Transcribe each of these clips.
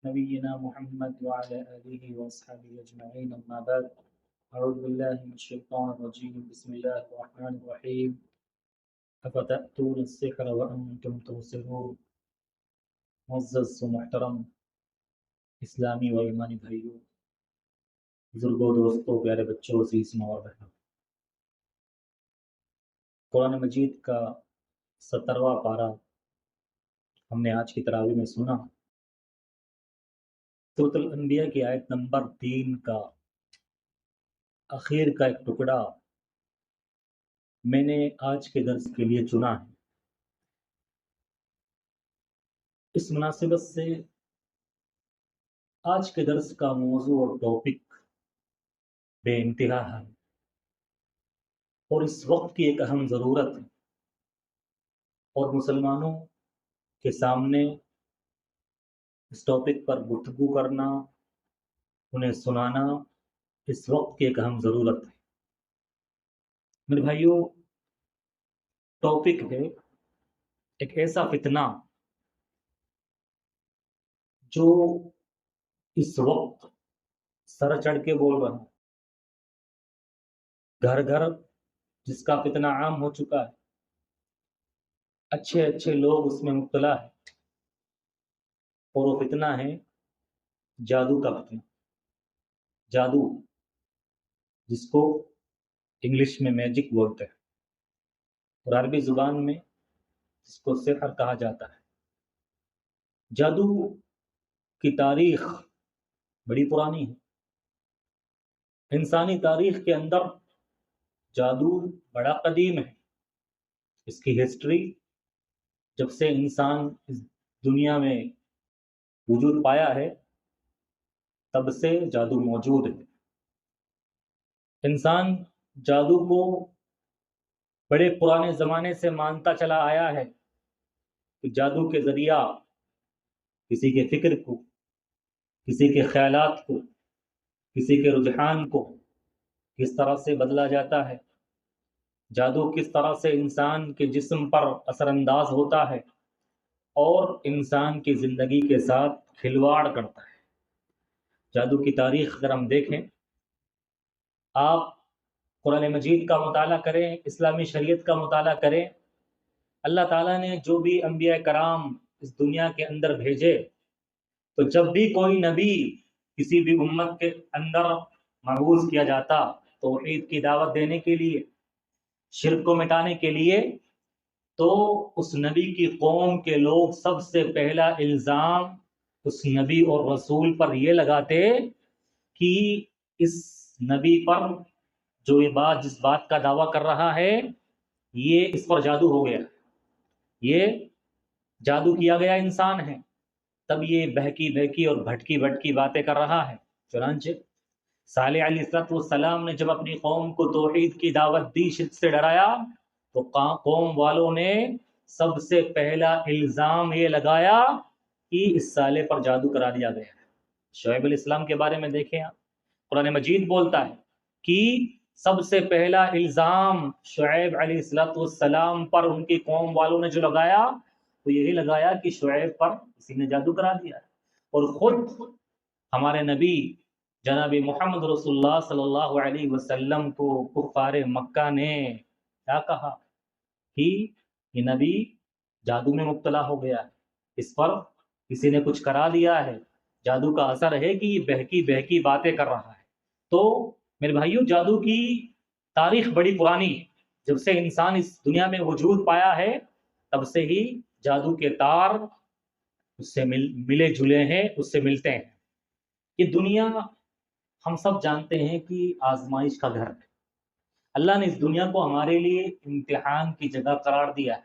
نبينا محمد وعلى آله وأصحابه أجمعين أما بعد أعوذ بالله من الشيطان الرجيم بسم الله الرحمن الرحيم أفتأتون السحر وأنتم تبصرون معزز و محترم اسلامی و ایمانی بھائیوں، بزرگوں، دوستوں، پیارے بچوں، عزیز ماں اور بہنوں، قرآن مجید کا 17واں پارہ ہم نے آج کی تراویح میں سنا۔ سورۃ الانبیاء کی آیت نمبر 3 کا آخر کا ایک ٹکڑا میں نے آج کے درس کے لیے چنا ہے۔ اس مناسبت سے آج کے درس کا موضوع اور ٹاپک بے انتہا ہے اور اس وقت کی ایک اہم ضرورت ہے، اور مسلمانوں کے سامنے اس ٹاپک پر گفتگو کرنا، انہیں سنانا اس وقت کی ایک اہم ضرورت ہے۔ میرے بھائیوں، ٹاپک ہے ایک ایسا فتنہ جو اس وقت سر چڑھ کے بول رہا ہے، گھر گھر جس کا فتنہ عام ہو چکا ہے، اچھے اچھے لوگ اس میں مبتلا ہے، اور وہ فتنہ ہے جادو کا فتنہ۔ جادو جس کو انگلش میں میجک بولتے ہیں اور عربی زبان میں جس کو سحر کہا جاتا ہے۔ جادو کی تاریخ بڑی پرانی ہے۔ انسانی تاریخ کے اندر جادو بڑا قدیم ہے۔ اس کی ہسٹری جب سے انسان اس دنیا میں وجود پایا ہے تب سے جادو موجود ہے۔ انسان جادو کو بڑے پرانے زمانے سے مانتا چلا آیا ہے کہ جادو کے ذریعہ کسی کے فکر کو، کسی کے خیالات کو، کسی کے رجحان کو کس طرح سے بدلا جاتا ہے، جادو کس طرح سے انسان کے جسم پر اثر انداز ہوتا ہے اور انسان کی زندگی کے ساتھ کھلواڑ کرتا ہے۔ جادو کی تاریخ اگر ہم دیکھیں، آپ قرآن مجید کا مطالعہ کریں، اسلامی شریعت کا مطالعہ کریں، اللہ تعالیٰ نے جو بھی انبیاء کرام اس دنیا کے اندر بھیجے، تو جب بھی کوئی نبی کسی بھی امت کے اندر مبعوث کیا جاتا توحید کی دعوت دینے کے لیے، شرک کو مٹانے کے لیے، تو اس نبی کی قوم کے لوگ سب سے پہلا الزام اس نبی اور رسول پر یہ لگاتے کہ اس نبی پر جو یہ بات جس بات کا دعویٰ کر رہا ہے یہ اس پر جادو ہو گیا، یہ جادو کیا گیا انسان ہے، تب یہ بہکی بہکی اور بھٹکی بھٹکی باتیں کر رہا ہے۔ چنانچہ صالح علیہ السلام نے جب اپنی قوم کو توحید کی دعوت دی، شرک سے ڈرایا، تو قوم والوں نے سب سے پہلا الزام یہ لگایا کہ اس سالے پر جادو کرا دیا گیا ہے۔ شعیب علیہ السلام کے بارے میں دیکھیں آپ، قرآن مجید بولتا ہے کہ سب سے پہلا الزام شعیب علیہ السلام پر ان کی قوم والوں نے جو لگایا وہ یہی لگایا کہ شعیب پر کسی نے جادو کرا دیا ہے۔ اور خود ہمارے نبی جناب محمد رسول اللہ صلی اللہ علیہ وسلم کو کفار مکہ نے کیا کہا کہ یہ نبی جادو میں مبتلا ہو گیا ہے، اس پر کسی نے کچھ کرا دیا ہے، جادو کا اثر ہے کہ یہ بہکی بہکی باتیں کر رہا ہے۔ تو میرے بھائیوں، جادو کی تاریخ بڑی پرانی ہے۔ جب سے انسان اس دنیا میں وجود پایا ہے تب سے ہی جادو کے تار اس سے ملے جلے ہیں، اس سے ملتے ہیں۔ یہ دنیا ہم سب جانتے ہیں کہ آزمائش کا گھر ہے۔ اللہ نے اس دنیا کو ہمارے لیے امتحان کی جگہ قرار دیا ہے۔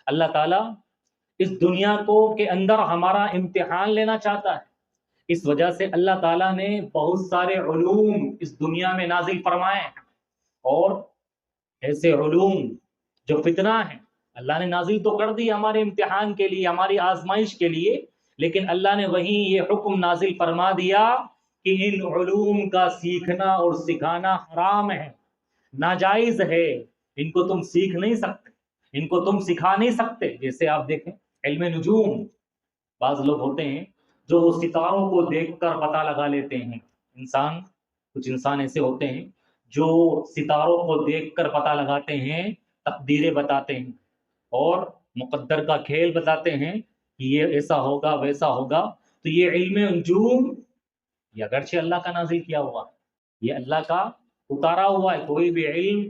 اللہ تعالیٰ اس دنیا کو کے اندر ہمارا امتحان لینا چاہتا ہے۔ اس وجہ سے اللہ تعالیٰ نے بہت سارے علوم اس دنیا میں نازل فرمائے ہیں، اور ایسے علوم جو فتنہ ہیں اللہ نے نازل تو کر دی ہمارے امتحان کے لیے، ہماری آزمائش کے لیے، لیکن اللہ نے وہیں یہ حکم نازل فرما دیا کہ ان علوم کا سیکھنا اور سکھانا حرام ہے، ناجائز ہے، ان کو تم سیکھ نہیں سکتے، ان کو تم سکھا نہیں سکتے۔ جیسے آپ دیکھیں علم نجوم، بعض لوگ ہوتے ہیں جو ستاروں کو دیکھ کر پتہ لگا لیتے ہیں۔ کچھ انسان ایسے ہوتے ہیں جو ستاروں کو دیکھ کر پتہ لگاتے ہیں، تقدیریں بتاتے ہیں اور مقدر کا کھیل بتاتے ہیں کہ یہ ایسا ہوگا ویسا ہوگا۔ تو یہ علم نجوم، یہ اگرچہ اللہ کا نازل کیا ہوا، یہ اللہ کا اتارا ہوا ہے۔ کوئی بھی علم،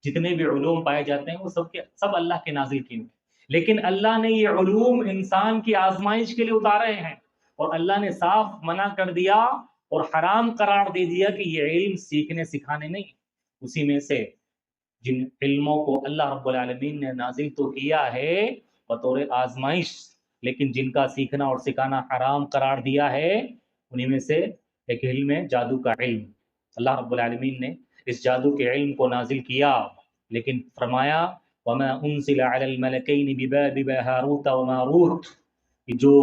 جتنے بھی علوم پائے جاتے ہیں وہ سب اللہ کے نازل کیے ہیں، لیکن اللہ نے یہ علوم انسان کی آزمائش کے لیے اتارے ہیں، اور اللہ نے صاف منع کر دیا اور حرام قرار دے دیا کہ یہ علم سیکھنے سکھانے نہیں۔ اسی میں سے جن علموں کو اللہ رب العالمین نے نازل تو کیا ہے بطور آزمائش، لیکن جن کا سیکھنا اور سکھانا حرام قرار دیا ہے، انہی میں سے ایک علم ہے جادو کا علم۔ اللہ رب العالمین نے اس جادو کے علم کو نازل کیا، لیکن فرمایا وَمَا أُنزِلَ عَلَى الْمَلَكَيْنِ بِبَابِلَ هَارُوتَ وَمَارُوتَ، کہ جو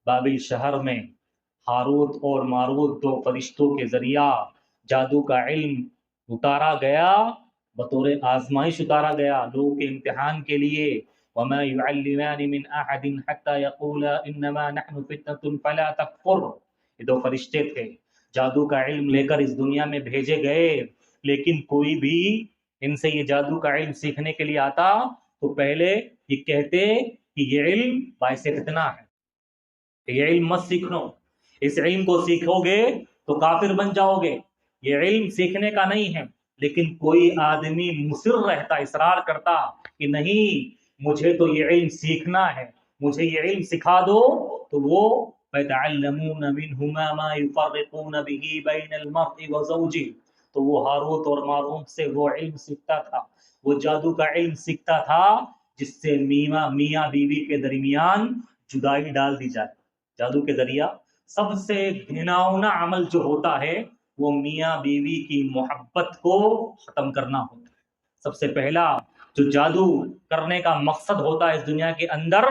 بابل شہر میں ہاروت اور ماروت دو فرشتوں کے ذریعہ جادو کا علم اتارا گیا، بطور آزمائش اتارا گیا لوگوں کے امتحان کے لیے۔ وَمَا يُعَلِّمَانِ مِنْ أَحَدٍ حَتَّى يَقُولَا إِنَّمَا نَحْنُ فِتْنَةٌ فَلَا تَكْفُرْ، یہ دو فرشتے تھے، جادو کا علم لے کر اس دنیا میں بھیجے گئے، لیکن کوئی بھی ان سے یہ جادو کا علم سیکھنے کے لیے آتا تو پہلے یہ کہتے کہ یہ علم باعث فتنہ ہے، یہ علم مت سیکھو، اس علم کو سیکھو گے تو کافر بن جاؤ گے، یہ علم سیکھنے کا نہیں ہے۔ لیکن کوئی آدمی مصر رہتا، اصرار کرتا کہ نہیں مجھے تو یہ علم سیکھنا ہے، مجھے یہ علم سکھا دو، تو وہ فَيَتَعَلَّمُونَ مِنْهُمَا مَا يُفَرِّقُونَ بِهِ بَيْنَ الْمَرْءِ وَزَوْجِهِ، تو وہ ہاروت اور ماروت سے وہ علم سیکھتا تھا، وہ جادو کا علم سیکھتا تھا جس سے میاں بیوی کے درمیان جدائی ڈال دی جائے۔ جادو کے ذریعہ سب سے گھناؤنا عمل جو ہوتا ہے وہ میاں بیوی کی محبت کو ختم کرنا ہوتا ہے۔ سب سے پہلا جو جادو کرنے کا مقصد ہوتا ہے اس دنیا کے اندر،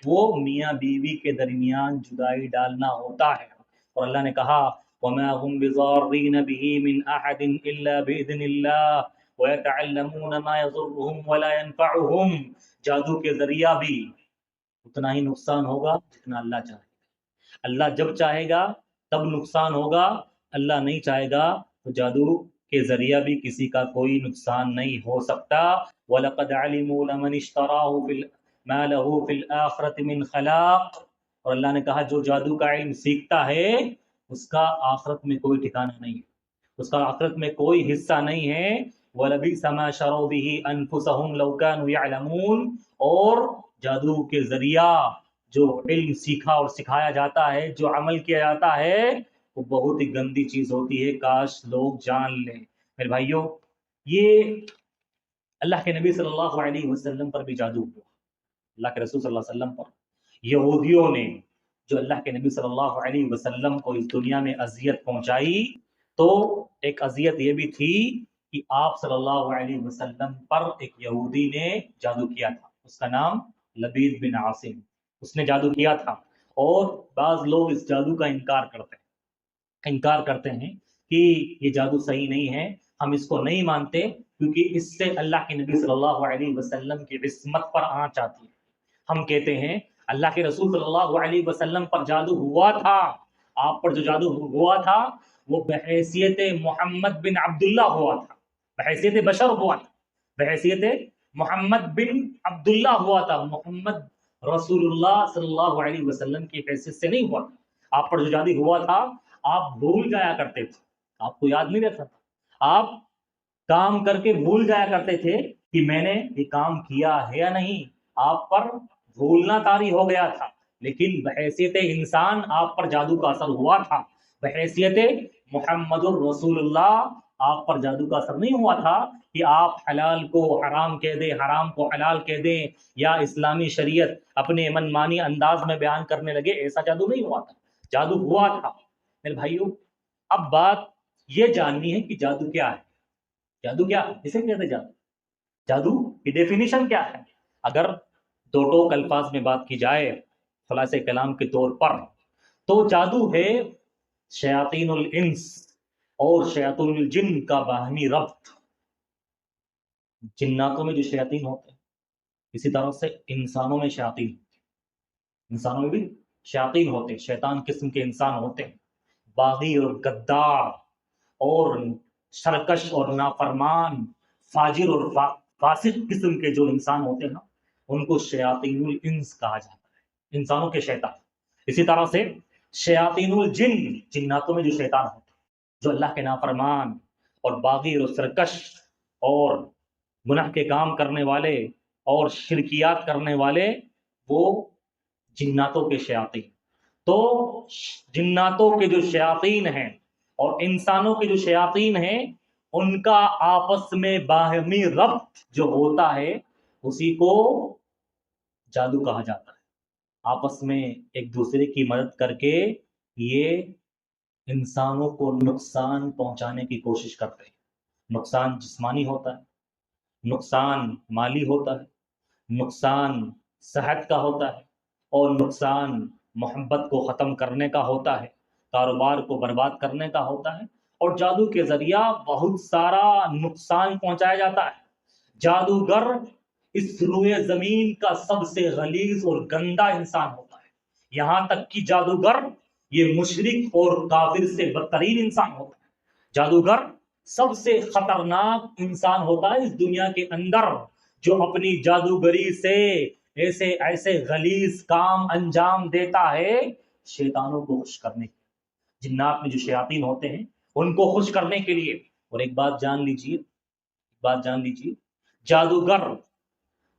وہ میاں بیوی کے درمیان جدائی ڈالنا ہوتا ہے۔ اور اللہ نے کہا وَمَا هُمْ بِضَارِّينَ بِهِ مِنْ أَحَدٍ إِلَّا بِإِذْنِ اللَّهِ وَيَتَعَلَّمُونَ مَا يَضُرُّهُمْ وَلَا يَنفَعُهُمْ، جادو کے ذریعہ بھی اتنا ہی نقصان ہوگا جتنا اللہ چاہے۔ اللہ جب چاہے گا تب نقصان ہوگا، اللہ نہیں چاہے گا تو جادو کے ذریعہ بھی کسی کا کوئی نقصان نہیں ہو سکتا۔ وَلَقَدْ عَلِمُوا لَمَنِ اشْتَرَاهُ مَا لَهُ فِي الْآخِرَةِ مِنْ خَلَاقٍ، اور اللہ نے کہا جو جادو کا علم سیکھتا ہے اس کا آخرت میں کوئی ٹھکانہ نہیں ہے، اس کا آخرت میں کوئی حصہ نہیں ہے۔ وَلَبِئْسَ مَا شَرَوْا بِهِ أَنفُسَهُمْ لَوْ كَانُوا يَعْلَمُونَ، اور جادو کے ذریعہ جو علم سیکھا اور سکھایا جاتا ہے، جو عمل کیا جاتا ہے، وہ بہت ہی گندی چیز ہوتی ہے، کاش لوگ جان لیں۔ میرے بھائیوں، یہ اللہ کے نبی صلی اللہ علیہ وسلم پر بھی جادو ہوا، اللہ کے رسول صلی اللہ علیہ وسلم پر یہودیوں نے جو اللہ کے نبی صلی اللہ علیہ وسلم کو اس دنیا میں اذیت پہنچائی، تو ایک اذیت یہ بھی تھی کہ آپ صلی اللہ علیہ وسلم پر ایک یہودی نے جادو کیا تھا، اس کا نام لبید بن عاصم، اس نے جادو کیا تھا۔ اور بعض لوگ اس جادو کا انکار کرتے ہیں کہ یہ جادو صحیح نہیں ہے، ہم اس کو نہیں مانتے کیونکہ اس سے اللہ کے نبی صلی اللہ علیہ وسلم کی عصمت پر آنچ آتی ہے۔ ہم کہتے ہیں اللہ کے رسول صلی اللہ علیہ وسلم پر جادو ہوا تھا، آپ پر جو جادو ہوا تھا وہ بحیثیت محمد بن عبداللہ ہوا تھا، بحیثیت بشر ہوا تھا، بحیثیت محمد بن عبداللہ ہوا تھا، محمد رسول اللہ صلی اللہ علیہ وسلم کی حیثیت سے نہیں ہوا تھا۔ آپ پر جو جادو ہوا تھا آپ بھول جایا کرتے تھے، آپ کو یاد نہیں رہتا تھا، آپ کام کر کے بھول جایا کرتے تھے کہ میں نے یہ کام کیا ہے یا نہیں، آپ پر بھولنا طاری ہو گیا تھا، لیکن بحیثیت انسان آپ پر جادو کا اثر ہوا تھا، بحیثیت محمد الرسول اللہ آپ پر جادو کا اثر نہیں ہوا تھا کہ آپ حلال کو حرام کہہ دیں، حرام کو حلال کہہ دیں، یا اسلامی شریعت اپنے من مانی انداز میں بیان کرنے لگے، ایسا جادو نہیں ہوا تھا، جادو ہوا تھا۔ میرے بھائیوں، اب بات یہ جاننی ہے کہ جادو کیا ہے، جادو کیا ہے، اسے کہتے ہیں جادو، جادو کی ڈیفینیشن کیا ہے؟ اگر دو ٹوک الفاظ میں بات کی جائے خلاصہ کلام کے طور پر، تو جادو ہے شیاطین الانس اور شیاطین الجن کا باہمی ربط۔ جناتوں میں جو شیاطین ہوتے ہیں اسی طرح سے انسانوں میں شیاطین، انسانوں میں بھی شیاطین ہوتے ہیں، شیطان قسم کے انسان ہوتے ہیں، باغی اور غدار اور سرکش اور نافرمان، فاجر اور فاسق قسم کے جو انسان ہوتے ہیں نا، ان کو شیاطین الانس کہا جاتا ہے، انسانوں کے شیطان۔ اسی طرح سے شیاطین الجن، جناتوں میں جو شیطان ہوتے ہیں، جو اللہ کے نافرمان اور باغی اور سرکش اور گناہ کے کام کرنے والے اور شرکیات کرنے والے، وہ جناتوں کے شیاطین۔ تو جناتوں کے جو شیاطین ہیں اور انسانوں کے جو شیاطین ہیں، ان کا آپس میں باہمی ربط جو ہوتا ہے، اسی کو جادو کہا جاتا ہے۔ آپس میں ایک دوسرے کی مدد کر کے یہ انسانوں کو نقصان پہنچانے کی کوشش کرتے ہیں۔ نقصان جسمانی ہوتا ہے، نقصان مالی ہوتا ہے، نقصان صحت کا ہوتا ہے، اور نقصان محبت کو ختم کرنے کا ہوتا ہے، کاروبار کو برباد کرنے کا ہوتا ہے، اور جادو کے ذریعہ بہت سارا نقصان پہنچایا جاتا ہے۔ جادوگر اس روئے زمین کا سب سے غلیظ اور گندا انسان ہوتا ہے، یہاں تک کہ جادوگر یہ مشرک اور کافر سے بدترین انسان ہوتا ہے۔ جادوگر سب سے خطرناک انسان ہوتا ہے اس دنیا کے اندر، جو اپنی جادوگری سے ایسے غلیظ کام انجام دیتا ہے شیطانوں کو خوش کرنے کے لیے۔ جنات میں جو شیاطین ہوتے ہیں ان کو خوش کرنے کے لیے۔ اور ایک بات جان لیجیے، جادوگر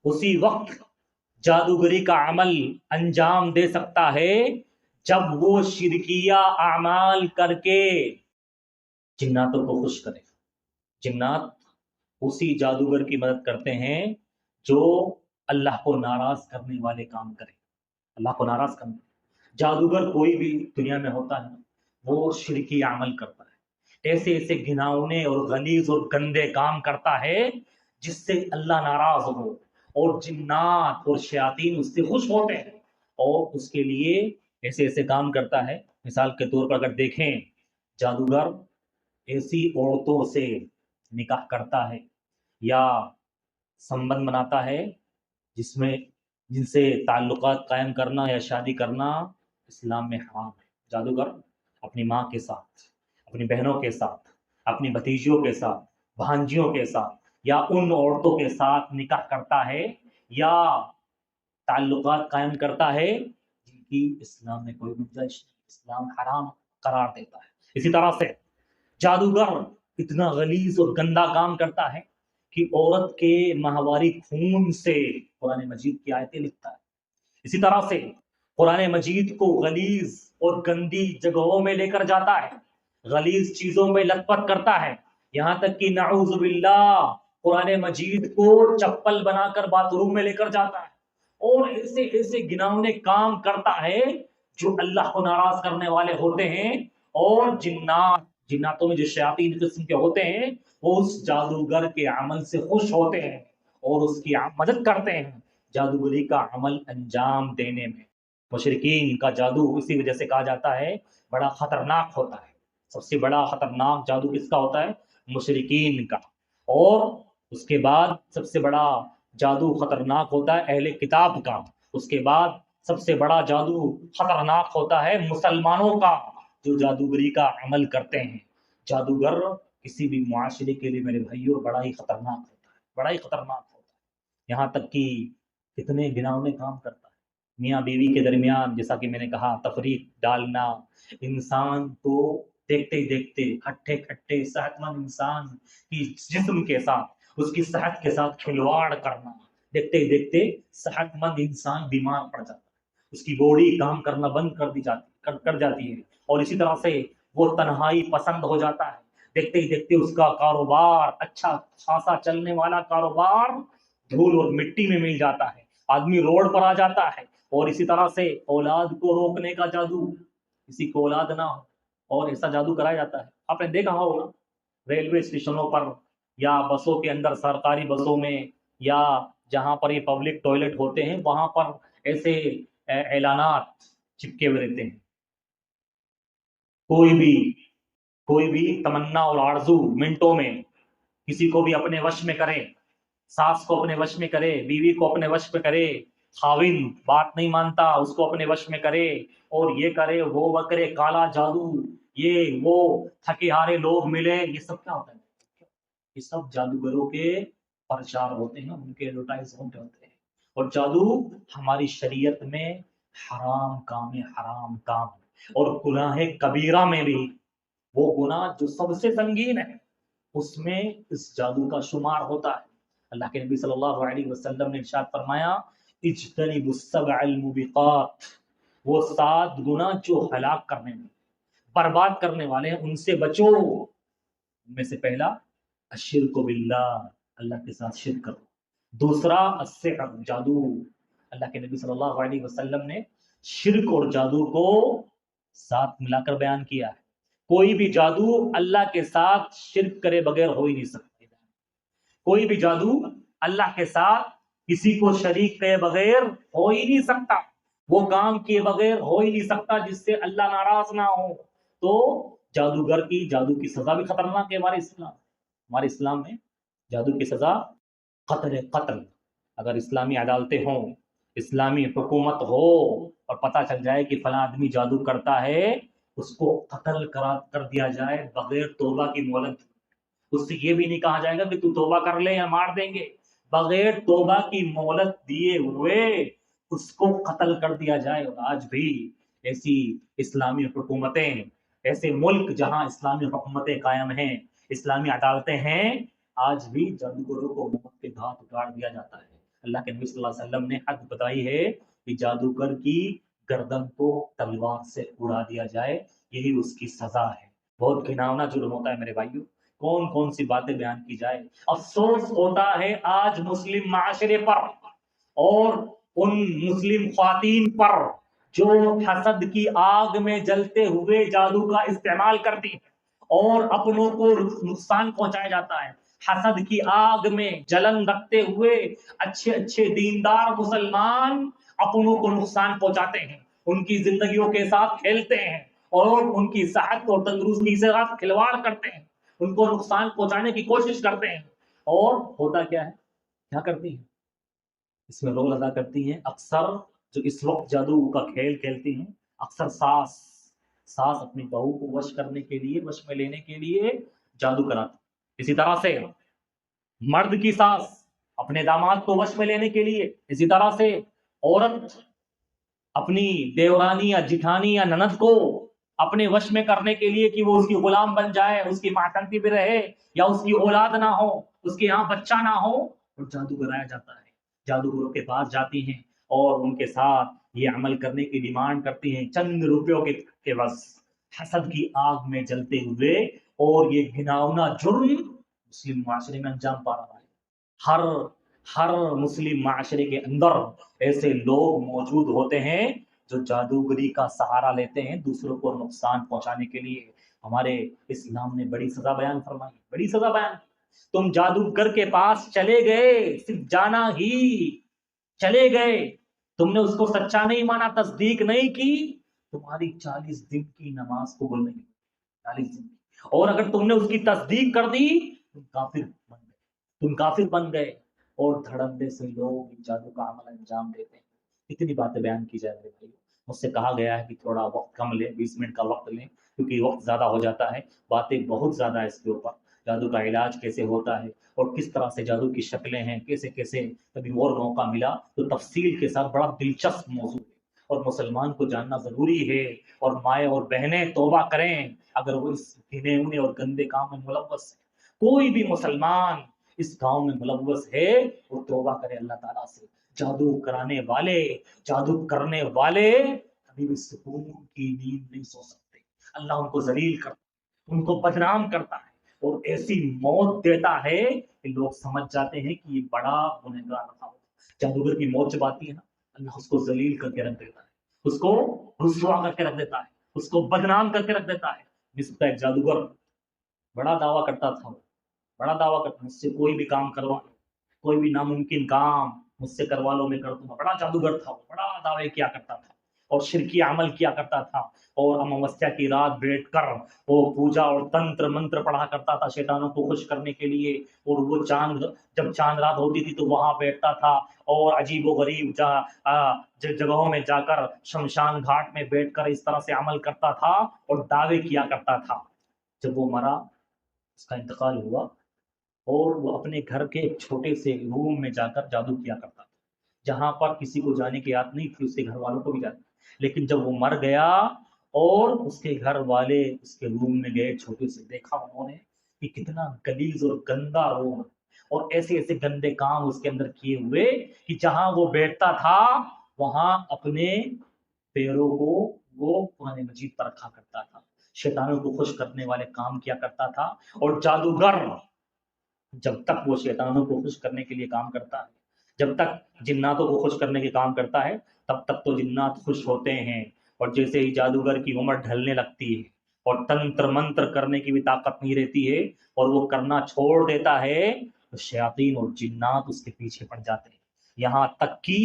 اسی وقت جادوگری کا عمل انجام دے سکتا ہے جب وہ شرکیہ اعمال کر کے جناتوں کو خوش کرے۔ جنات اسی جادوگر کی مدد کرتے ہیں جو اللہ کو ناراض کرنے والے کام کرے، اللہ کو ناراض کرنے۔ جادوگر کوئی بھی دنیا میں ہوتا ہے وہ شرکی عمل کرتا ہے، ایسے گھناؤنے اور غلیظ اور گندے کام کرتا ہے جس سے اللہ ناراض ہو، اور جنات اور شیاطین اس سے خوش ہوتے ہیں اور اس کے لیے ایسے کام کرتا ہے۔ مثال کے طور پر اگر دیکھیں، جادوگر ایسی عورتوں سے نکاح کرتا ہے یا سنبندھ بناتا ہے جن سے تعلقات قائم کرنا یا شادی کرنا اسلام میں حرام ہے۔ جادوگر اپنی ماں کے ساتھ، اپنی بہنوں کے ساتھ، اپنی بھتیجیوں کے ساتھ، بھانجیوں کے ساتھ یا ان عورتوں کے ساتھ نکاح کرتا ہے یا تعلقات قائم کرتا ہے جن کی اسلام میں کوئی گنجائش نہیں، اسلام حرام قرار دیتا ہے۔ اسی طرح سے جادوگر اتنا غلیظ اور گندا کام کرتا ہے کہ عورت کے ماہواری خون سے قرآن مجید کی آیتیں لکھتا ہے۔ اسی طرح سے قرآن مجید کو غلیظ اور گندی جگہوں میں لے کر جاتا ہے، غلیظ چیزوں میں لت پت کرتا ہے، یہاں تک کہ نعوذ باللہ قرآن مجید کو چپل بنا کر باتھ روم میں لے کر جاتا ہے، اور ایسے گناؤنے کام کرتا ہے جو اللہ کو ناراض کرنے والے ہوتے ہیں۔ اور جناتوں میں جو شیاطین قسم کے ہوتے ہیں وہ اس جادوگر کے عمل سے خوش ہوتے ہیں اور اس کی مدد کرتے ہیں جادوگری کا عمل انجام دینے میں۔ مشرکین کا جادو اسی وجہ سے کہا جاتا ہے بڑا خطرناک ہوتا ہے۔ سب سے بڑا خطرناک جادو کس کا ہوتا ہے؟ مشرکین کا۔ اور اس کے بعد سب سے بڑا جادو خطرناک ہوتا ہے اہل کتاب کا۔ اس کے بعد سب سے بڑا جادو خطرناک ہوتا ہے مسلمانوں کا، جو جادوگری کا عمل کرتے ہیں۔ جادوگر کسی بھی معاشرے کے لیے میرے بھائیوں بڑا ہی خطرناک ہوتا ہے، بڑا ہی خطرناک ہوتا ہے، یہاں تک کہ کتنے گناؤنے کام کرتا ہے۔ میاں بیوی کے درمیان جیسا کہ میں نے کہا تفریق ڈالنا، انسان کو دیکھتے ہی دیکھتے کھٹے صحت مند انسان کی جسم کے ساتھ، اس کی صحت کے ساتھ کھلواڑ کرنا، دیکھتے ہی دیکھتے صحت مند انسان بیمار پڑ جاتا ہے، اس کی باڈی کام کرنا بند کر جاتی ہے، اور اسی طرح سے وہ تنہائی پسند ہو جاتا ہے۔ دیکھتے ہی دیکھتے اس کا کاروبار، اچھا خاصا چلنے والا کاروبار، دھول اور مٹی میں مل جاتا ہے، آدمی روڈ پر آ جاتا ہے۔ اور اسی طرح سے اولاد کو روکنے کا جادو، کسی کو اولاد نہ ہو اور ایسا جادو کرایا جاتا ہے۔ آپ نے دیکھا ہوگا ریلوے اسٹیشنوں پر یا بسوں کے اندر، سرکاری بسوں میں، یا جہاں پر یہ پبلک ٹوائلٹ ہوتے ہیں وہاں پر ایسے اعلانات چپکے ہوئے رہتے ہیں، کوئی بھی تمنا اور آرزو منٹوں میں کسی کو بھی اپنے وش میں کرے، ساس کو اپنے وش میں کرے، بیوی کو اپنے وش میں کرے، خاوند بات نہیں مانتا اس کو اپنے وش میں کرے اور یہ کرے وہ کرے، کالا جادو، یہ وہ، تھکے ہارے لوگ ملے، یہ سب کیا ہوتا ہے؟ یہ سب جادوگروں کے پرچار ہوتے ہیں، ان کے ایڈورٹائزمنٹ ہوتے ہیں۔ اور جادو ہماری شریعت میں حرام کام ہے، حرام کام، اور گناہ کبیرہ میں بھی، وہ گناہ جو سب سے سنگین ہے اس میں اس جادو کا شمار ہوتا ہے۔ اللہ کے نبی صلی اللہ علیہ وسلم نے ارشاد فرمایا اجتنبوا السبع الموبقات، وہ 7 گناہ جو ہلاک کرنے میں، برباد کرنے والے ہیں، ان سے بچو۔ ان میں سے پہلا الشرک باللہ، اللہ کے ساتھ شرک کرو۔ دوسرا السحر، جادو، اللہ کے نبی صلی اللہ علیہ وسلم نے شرک اور جادو کو ساتھ ملا کر بیان کیا ہے۔ کوئی بھی جادو اللہ کے ساتھ شرک کرے بغیر ہو ہی نہیں سکتا۔ کوئی بھی جادو اللہ کے ساتھ کسی کو شریک کئے بغیر ہو ہی نہیں سکتا، وہ کام کیے بغیر ہو ہی نہیں سکتا جس سے اللہ ناراض نہ ہو۔ تو جادوگر کی، جادو کی سزا بھی خطرناک ہے ہمارے اسلام میں جادو کی سزا قتل۔ اگر اسلامی عدالتیں ہوں، اسلامی حکومت ہو اور پتہ چل جائے کہ فلاں آدمی جادو کرتا ہے، اس کو قتل کر دیا جائے بغیر توبہ کی مہلت۔ اس سے یہ بھی نہیں کہا جائے گا کہ تو توبہ کر لے یا مار دیں گے، بغیر توبہ کی مہلت دیے ہوئے اس کو قتل کر دیا جائے۔ اور آج بھی ایسی اسلامی حکومتیں، ایسے ملک جہاں اسلامی حکومتیں قائم ہیں، اسلامی عدالتیں ہیں، آج بھی جادوگروں کو موت کے گھاٹ اتار دیا جاتا ہے۔ اللہ کے نبی صلی اللہ علیہ وسلم نے حد بتائی ہے کہ جادوگر کی گردن کو تلوار سے اڑا دیا جائے، یہی اس کی سزا ہے۔ بہت گھناؤنا جرم ہوتا ہے میرے بھائیوں، کون کون سی باتیں بیان کی جائے۔ افسوس ہوتا ہے آج مسلم معاشرے پر اور ان مسلم خواتین پر جو حسد کی آگ میں جلتے ہوئے جادو کا استعمال کرتی ہیں اور اپنوں کو نقصان پہنچایا جاتا ہے۔ حسد کی آگ میں جلن رکھتے ہوئے اچھے اچھے دیندار مسلمان اپنوں کو نقصان پہنچاتے ہیں، ان کی زندگیوں کے ساتھ کھیلتے ہیں اور ان کی صحت اور تندرستی سے کھلواڑ کرتے ہیں، ان کو نقصان پہنچانے کی کوشش کرتے ہیں۔ اور ہوتا کیا ہے، کیا کرتی ہیں، اس میں رول ادا کرتی ہیں اکثر جو اس وقت جادو کا کھیل کھیلتی ہیں، اکثر ساس اپنی بہو کو وش کرنے کے لیے، وش میں لینے کے لیے جادو کراتی۔ اسی طرح سے مرد کی ساس اپنے داماد کو وش میں لینے کے لیے، اسی طرح سے عورت اپنی دیورانی یا جٹھانی یا نند کو اپنے وش میں کرنے کے لیے کہ وہ اس کی غلام بن جائے، اس کی ماتنتی بھی رہے، یا اس کی اولاد نہ ہو، اس کے یہاں بچہ نہ ہو، اور جادو کرایا جاتا ہے۔ جادوگروں کے پاس جاتی ہیں اور ان کے ساتھ یہ عمل کرنے کی ڈیمانڈ کرتی ہیں چند روپیوں کے بس، حسد کی آگ میں جلتے ہوئے۔ اور یہ گھناؤنا جرم مسلم معاشرے میں انجام پا رہا ہے۔ ہر مسلم معاشرے کے اندر ایسے لوگ موجود ہوتے ہیں جو جادوگری کا سہارا لیتے ہیں دوسروں کو نقصان پہنچانے کے لیے۔ ہمارے اسلام نے بڑی سزا بیان فرمائی، بڑی سزا بیان۔ تم جادوگر کے پاس چلے گئے، صرف جانا ہی، چلے گئے، تم نے اس کو سچا نہیں مانا، تصدیق نہیں کی، تمہاری 40 دن کی نماز قبول نہیں، 40 دن کی۔ اور اگر تم نے اس کی تصدیق کر دی، تم کافر بن گئے۔ اور دھڑلے سے لوگ جادو کا عمل انجام دیتے ہیں۔ اتنی باتیں بیان کی جائے میرے بھائی، مجھ سے کہا گیا ہے کہ تھوڑا وقت کم لیں، 20 منٹ کا وقت لیں، کیونکہ وقت زیادہ ہو جاتا ہے، باتیں بہت زیادہ ہے اس کے اوپر، جادو کا علاج کیسے ہوتا ہے اور کس طرح سے جادو کی شکلیں ہیں، کیسے کیسے، کبھی اور موقع ملا تو تفصیل کے ساتھ، بڑا دلچسپ موضوع ہے اور مسلمان کو جاننا ضروری ہے۔ اور مائیں اور بہنیں توبہ کریں اگر وہ اس گھنے اور گندے کام میں ملوث ہے۔ کوئی بھی مسلمان اس گاؤں میں ملوث ہے وہ توبہ کرے اللہ تعالیٰ سے۔ جادو کرانے والے، جادو کرنے والے کبھی بھی سکون کی نیند نہیں سو سکتے، اللہ ان کو ذلیل کرتا، ان کو بدنام کرتا ہے اور ایسی موت دیتا ہے کہ لوگ سمجھ جاتے ہیں کہ یہ بڑا گنہگار رہا ہوگا۔ جادوگر کی موت جب آتی ہے نا، اللہ اس کو ذلیل کر کے رکھ دیتا ہے، اس کو رسوا کر کے رکھ دیتا ہے، اس کو بدنام کر کے رکھ دیتا ہے۔ جس کا ایک جادوگر بڑا دعویٰ کرتا تھا، بڑا دعویٰ کرتا، مجھ سے کوئی بھی کام کروا لو، کوئی بھی ناممکن کام مجھ سے کروا لو، میں کر دوں گا۔ بڑا جادوگر تھا، بڑا دعوے کیا کرتا تھا۔ اور شرکی عمل کیا کرتا تھا، اور اموسیا کی رات بیٹھ کر وہ پوجا اور تنتر منتر پڑھا کرتا تھا شیطانوں کو خوش کرنے کے لیے، اور وہ جب چاند رات ہوتی تھی تو وہاں بیٹھتا تھا اور عجیب و غریب جگہوں میں جا کر شمشان گھاٹ میں بیٹھ کر اس طرح سے عمل کرتا تھا اور دعوے کیا کرتا تھا۔ جب وہ مرا، اس کا انتقال ہوا، اور وہ اپنے گھر کے ایک چھوٹے سے روم میں جا کر جادو کیا کرتا تھا، جہاں پر کسی کو جانے کی یاد نہیں تھی، اس کے گھر والوں کو بھی جانے، لیکن جب وہ مر گیا اور اس کے گھر والے اس کے روم میں گئے چھوٹے سے، دیکھا انہوں نے کہ کتنا گلیز اور گندا روم، اور ایسے ایسے گندے کام اس کے اندر کیے ہوئے کہ جہاں وہ بیٹھتا تھا وہاں اپنے پیروں کو وہ قرآن مجید پر رکھا کرتا تھا، شیطانوں کو خوش کرنے والے کام کیا کرتا تھا۔ اور جادوگر جب تک وہ شیطانوں کو خوش کرنے کے لیے کام کرتا ہے، جب تک جناتوں کو خوش کرنے کے کام کرتا ہے، تب تک تو جنات خوش ہوتے ہیں، اور جیسے ہی جادوگر کی عمر ڈھلنے لگتی ہے اور تنتر منتر کرنے کی بھی طاقت نہیں رہتی ہے اور وہ کرنا چھوڑ دیتا ہے، تو شیاطین اور جنات اس کے پیچھے پڑ جاتے ہیں، یہاں تک کہ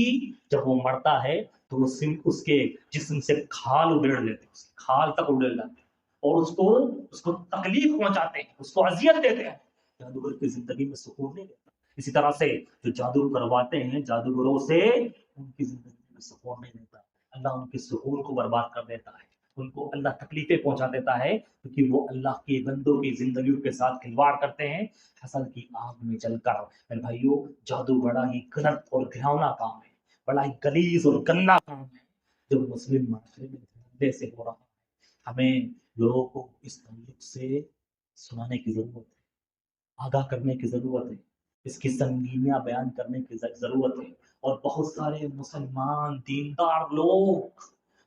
جب وہ مرتا ہے تو وہ اس کے جسم سے کھال ادھیڑ لیتے ہیں، اس کی کھال تک ادھیڑ لاتے ہیں اور اس کو تکلیف پہنچاتے ہیں، اس کو اذیت دیتے ہیں، جادوگر کی زندگی میں سکون نہیں دیتا۔ اسی طرح سے جو جادو کرواتے ہیں جادوگروں سے، ان کی زندگی میں سکون نہیں دیتا، اللہ ان کے سکون کو برباد کر دیتا ہے، ان کو اللہ تکلیفیں پہنچا دیتا ہے، کیونکہ وہ اللہ کے بندوں کی زندگیوں کے ساتھ کھلواڑ کرتے ہیں حسد کی آگ میں جل کر۔ میرے بھائیو، جادو بڑا ہی غلط اور گھناؤنا کام ہے، بڑا ہی غلیظ اور گندا کام ہے جو مسلم معاشرے میں دھندے سے ہو رہا ہے۔ ہمیں لوگوں کو اس تعلق سے سنانے کی ضرورت ہے، آگاہ کرنے کی ضرورت ہے، اس کی سنگینیاں بیان کرنے کی ضرورت ہے، اور بہت سارے مسلمان دیندار لوگ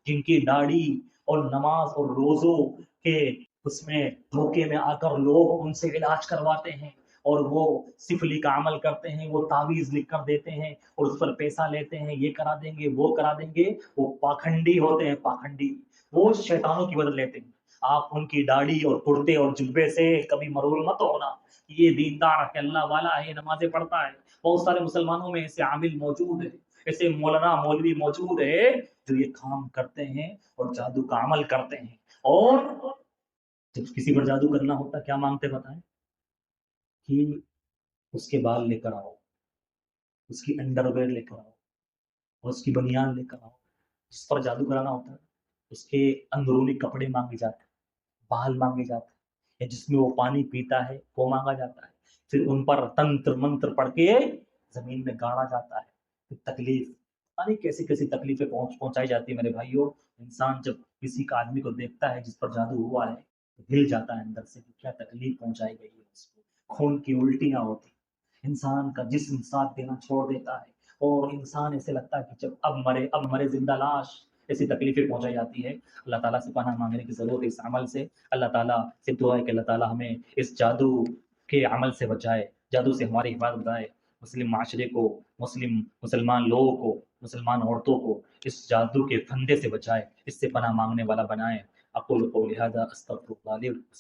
جن کی داڑھی اور نماز اور روزوں کے اس میں دھوکے میں آ کر لوگ ان سے علاج کرواتے ہیں، اور وہ سفلی کا عمل کرتے ہیں، وہ تعویذ لکھ کر دیتے ہیں اور اس پر پیسہ لیتے ہیں، یہ کرا دیں گے وہ کرا دیں گے، وہ پاکھنڈی ہوتے ہیں، پاکھنڈی، وہ شیطانوں کی مدد لیتے ہیں۔ آپ ان کی داڑھی اور کرتے اور جبے سے کبھی مرور مت ہونا، یہ دیندار ہے، اللہ والا ہے، نمازیں پڑھتا ہے۔ بہت سارے مسلمانوں میں ایسے عامل موجود ہیں، ایسے مولانا مولوی موجود ہے جو یہ کام کرتے ہیں اور جادو کا عمل کرتے ہیں، اور جب کسی پر جادو کرنا ہوتا کیا مانگتے بتائیں؟ کہ اس کے بال لے کر آؤ، اس کی انڈر ویئر لے کر آؤ، اور اس کی بنیان لے کر آؤ۔ جس پر جادو کرانا ہوتا ہے اس کے اندرونی کپڑے مانگے جاتے ہیں، بال مانگے جاتے ہیں، یا جس میں وہ پانی پیتا ہے وہ مانگا جاتا ہے، پھر ان پر تنتر منتر پڑھ کے زمین میں گاڑا جاتا ہے، پھر تکلیف پتہ نہیں کیسی کیسی تکلیفیں پہنچائی جاتی ہے۔ میرے بھائیوں، انسان جب کسی کا آدمی کو دیکھتا ہے جس پر جادو ہوا ہے تو ہل جاتا ہے اندر سے کہ کیا تکلیف پہنچائی گئی ہے اس کو، خون کی الٹیاں ہوتی، انسان کا جسم ساتھ دینا چھوڑ دیتا ہے، اور انسان ایسے لگتا ہے کہ جب اب مرے زندہ لاش، ایسی تکلیفیں پہنچائی جاتی ہے۔ اللہ تعالیٰ سے پناہ مانگنے کی ضرورت ہے اس عمل سے۔ اللہ تعالیٰ سے دعا ہے کہ اللہ تعالیٰ ہمیں اس جادو کے عمل سے بچائے، جادو سے ہماری حفاظت بچائے، مسلم معاشرے کو، مسلمان لوگوں کو، مسلمان عورتوں کو اس جادو کے پھندے سے بچائے، اس سے پناہ مانگنے والا بنائے۔ اقول قولی ھذا استغفر اللہ لی ولکم۔